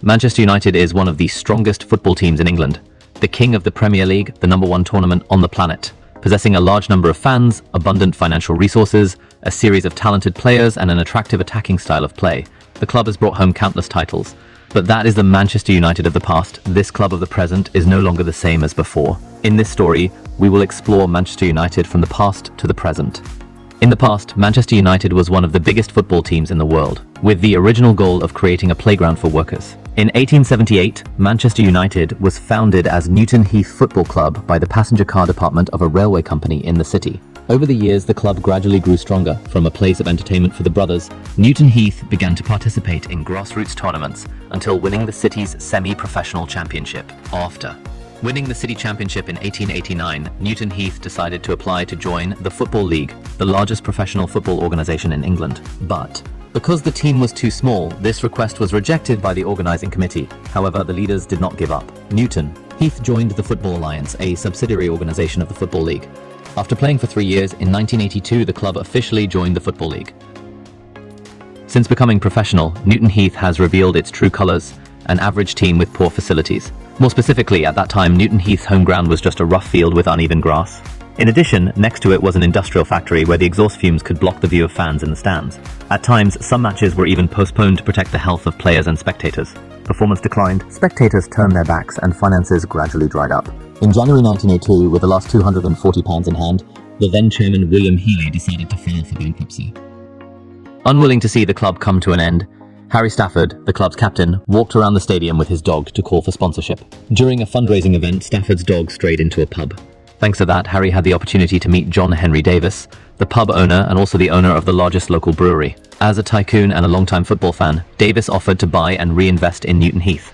Manchester United is one of the strongest football teams in England, the king of the Premier League, the #1 tournament on the planet. Possessing a large number of fans, abundant financial resources, a series of talented players, and an attractive attacking style of play, the club has brought home countless titles. But that is the Manchester United of the past. This club of the present is no longer the same as before. In this story, we will explore Manchester United from the past to the present. In the past, Manchester United was one of the biggest football teams in the world, with the original goal of creating a playground for workers. In 1878, Manchester United was founded as Newton Heath Football Club by the passenger car department of a railway company in the city. Over the years, the club gradually grew stronger. From a place of entertainment for the brothers, Newton Heath began to participate in grassroots tournaments until winning the city's semi-professional championship. After winning the city championship in 1889, Newton Heath decided to apply to join the Football League, the largest professional football organization in England. But because the team was too small, this request was rejected by the organizing committee. However, the leaders did not give up. Newton Heath joined the Football Alliance, a subsidiary organization of the Football League. After playing for 3 years, in 1982 the club officially joined the Football League. Since becoming professional, Newton Heath has revealed its true colors, an average team with poor facilities. More specifically, at that time, Newton Heath's home ground was just a rough field with uneven grass. In addition, next to it was an industrial factory where the exhaust fumes could block the view of fans in the stands. At times, some matches were even postponed to protect the health of players and spectators. Performance declined, spectators turned their backs, and finances gradually dried up. In January 1902, with the last £240 in hand, the then chairman William Healey decided to file for bankruptcy. Unwilling to see the club come to an end, Harry Stafford, the club's captain, walked around the stadium with his dog to call for sponsorship. During a fundraising event, Stafford's dog strayed into a pub. Thanks to that, Harry had the opportunity to meet John Henry Davis, the pub owner and also the owner of the largest local brewery. As a tycoon and a longtime football fan, Davis offered to buy and reinvest in Newton Heath.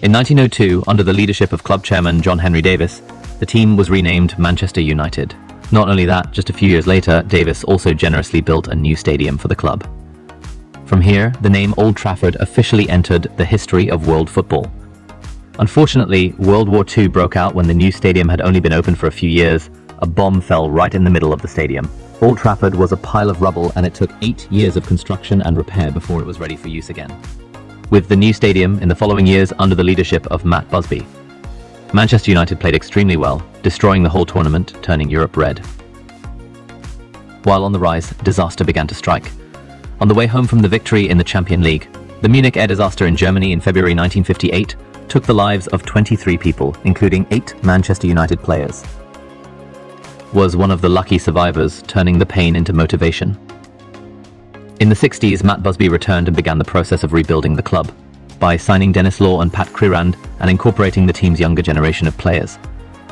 In 1902, under the leadership of club chairman John Henry Davis, the team was renamed Manchester United. Not only that, just a few years later, Davis also generously built a new stadium for the club. From here, the name Old Trafford officially entered the history of world football. Unfortunately, World War II broke out when the new stadium had only been open for a few years. A bomb fell right in the middle of the stadium. Old Trafford was a pile of rubble, and it took 8 years of construction and repair before it was ready for use again. With the new stadium in the following years under the leadership of Matt Busby, Manchester United played extremely well, destroying the whole tournament, turning Europe red. While on the rise, disaster began to strike. On the way home from the victory in the Champions League, the Munich air disaster in Germany in February 1958 took the lives of 23 people, including 8 Manchester United players. Was one of the lucky survivors, turning the pain into motivation. In the 60s, Matt Busby returned and began the process of rebuilding the club by signing Denis Law and Pat Crerand and incorporating the team's younger generation of players.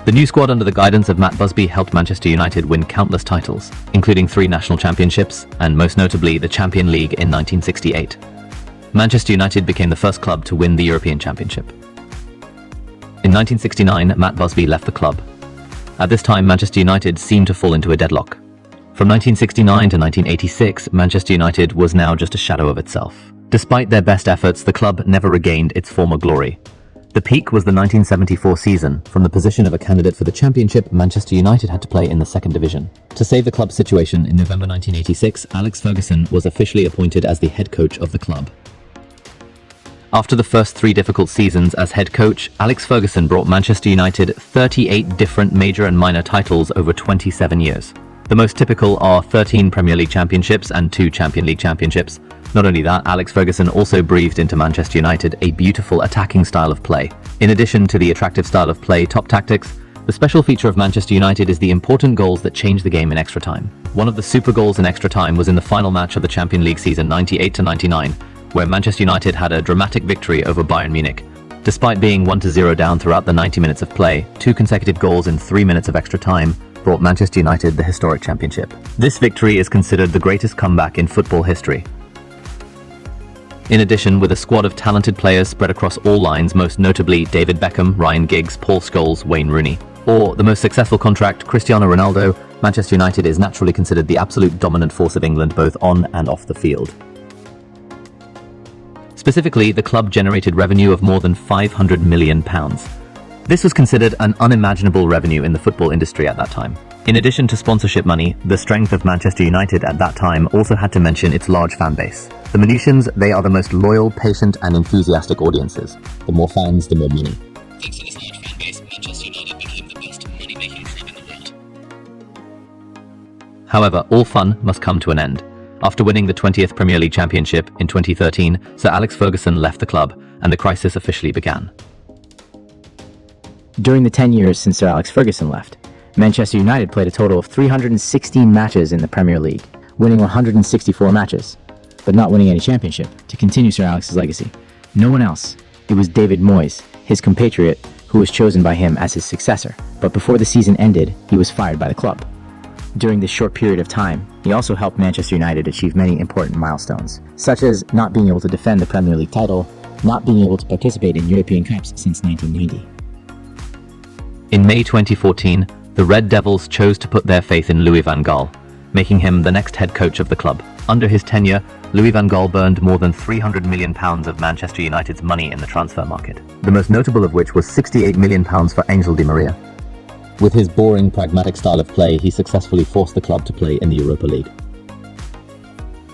The new squad under the guidance of Matt Busby helped Manchester United win countless titles, including 3 national championships and most notably the Champions League in 1968. Manchester United became the first club to win the European Championship. In 1969, Matt Busby left the club. At this time, Manchester United seemed to fall into a deadlock. From 1969 to 1986, Manchester United was now just a shadow of itself. Despite their best efforts, the club never regained its former glory. The peak was the 1974 season. From the position of a candidate for the championship, Manchester United had to play in the second division. To save the club's situation, in November 1986, Alex Ferguson was officially appointed as the head coach of the club. After the first 3 difficult seasons as head coach, Alex Ferguson brought Manchester United 38 different major and minor titles over 27 years. The most typical are 13 Premier League championships and 2 Champions League championships. Not only that, Alex Ferguson also breathed into Manchester United a beautiful attacking style of play. In addition to the attractive style of play, top tactics, the special feature of Manchester United is the important goals that change the game in extra time. One of the super goals in extra time was in the final match of the Champions League season 98-99, where Manchester United had a dramatic victory over Bayern Munich. Despite being 1-0 down throughout the 90 minutes of play, 2 consecutive goals in 3 minutes of extra time brought Manchester United the historic championship. This victory is considered the greatest comeback in football history. In addition, with a squad of talented players spread across all lines, most notably David Beckham, Ryan Giggs, Paul Scholes, Wayne Rooney, or the most successful contract, Cristiano Ronaldo, Manchester United is naturally considered the absolute dominant force of England both on and off the field. Specifically, the club generated revenue of more than £500 million. This was considered an unimaginable revenue in the football industry at that time. In addition to sponsorship money, the strength of Manchester United at that time also had to mention its large fan base. The Manutians, they are the most loyal, patient, and enthusiastic audiences. The more fans, the more money. Thanks to this large fan base, Manchester United became the best money-making club in the world. However, all fun must come to an end. After winning the 20th Premier League Championship in 2013, Sir Alex Ferguson left the club, and the crisis officially began. During the 10 years since Sir Alex Ferguson left, Manchester United played a total of 316 matches in the Premier League, winning 164 matches, but not winning any championship to continue Sir Alex's legacy. No one else. It was David Moyes, his compatriot, who was chosen by him as his successor, but before the season ended, he was fired by the club. During this short period of time, he also helped Manchester United achieve many important milestones, such as not being able to defend the Premier League title, not being able to participate in European Cups since 1990. In May 2014, the Red Devils chose to put their faith in Louis van Gaal, making him the next head coach of the club. Under his tenure, Louis van Gaal burned more than £300 million of Manchester United's money in the transfer market, the most notable of which was £68 million for Angel Di Maria. With his boring, pragmatic style of play, he successfully forced the club to play in the Europa League.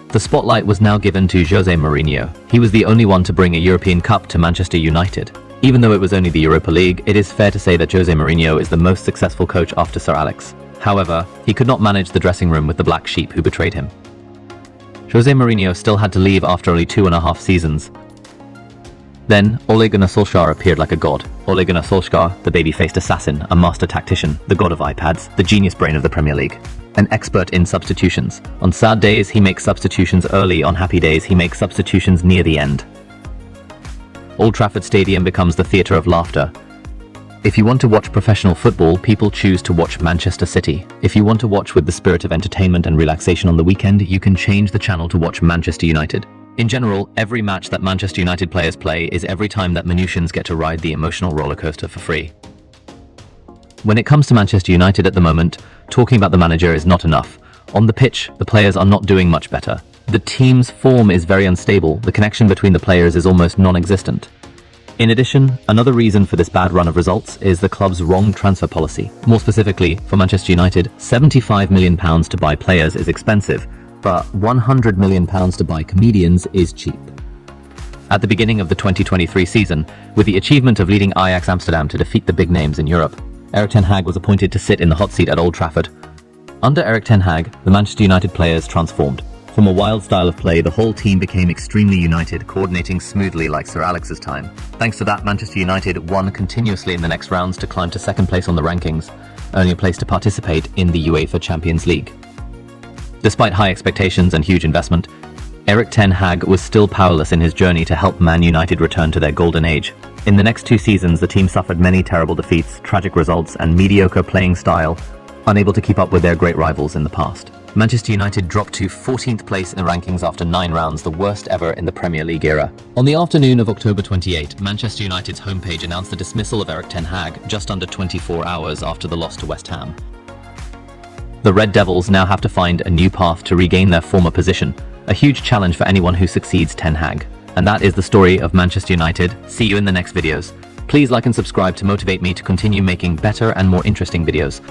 The spotlight was now given to Jose Mourinho. He was the only one to bring a European Cup to Manchester United. Even though it was only the Europa League, it is fair to say that Jose Mourinho is the most successful coach after Sir Alex. However, he could not manage the dressing room with the black sheep who betrayed him. Jose Mourinho still had to leave after only 2.5 seasons. Then, Ole Gunnar Solskjaer appeared like a god. Ole Gunnar Solskjaer, the baby-faced assassin, a master tactician, the god of iPads, the genius brain of the Premier League. An expert in substitutions. On sad days, he makes substitutions early. On happy days, he makes substitutions near the end. Old Trafford Stadium becomes the theatre of laughter. If you want to watch professional football, people choose to watch Manchester City. If you want to watch with the spirit of entertainment and relaxation on the weekend, you can change the channel to watch Manchester United. In general, every match that Manchester United players play is every time that Manutians get to ride the emotional rollercoaster for free. When it comes to Manchester United at the moment, talking about the manager is not enough. On the pitch, the players are not doing much better. The team's form is very unstable. The connection between the players is almost non-existent. In addition, another reason for this bad run of results is the club's wrong transfer policy. More specifically, for Manchester United, £75 million to buy players is expensive, but £100 million to buy comedians is cheap. At the beginning of the 2023 season, with the achievement of leading Ajax Amsterdam to defeat the big names in Europe, Erik ten Hag was appointed to sit in the hot seat at Old Trafford. Under Erik ten Hag, the Manchester United players transformed. From a wild style of play, the whole team became extremely united, coordinating smoothly like Sir Alex's time. Thanks to that, Manchester United won continuously in the next rounds to climb to second place on the rankings, earning a place to participate in the UEFA Champions League. Despite high expectations and huge investment, Erik ten Hag was still powerless in his journey to help Man United return to their golden age. In the next 2 seasons, the team suffered many terrible defeats, tragic results, and mediocre playing style, unable to keep up with their great rivals in the past. Manchester United dropped to 14th place in the rankings after 9 rounds, the worst ever in the Premier League era. On the afternoon of October 28, Manchester United's homepage announced the dismissal of Erik ten Hag just under 24 hours after the loss to West Ham. The Red Devils now have to find a new path to regain their former position, a huge challenge for anyone who succeeds ten Hag. And that is the story of Manchester United. See you in the next videos. Please like and subscribe to motivate me to continue making better and more interesting videos.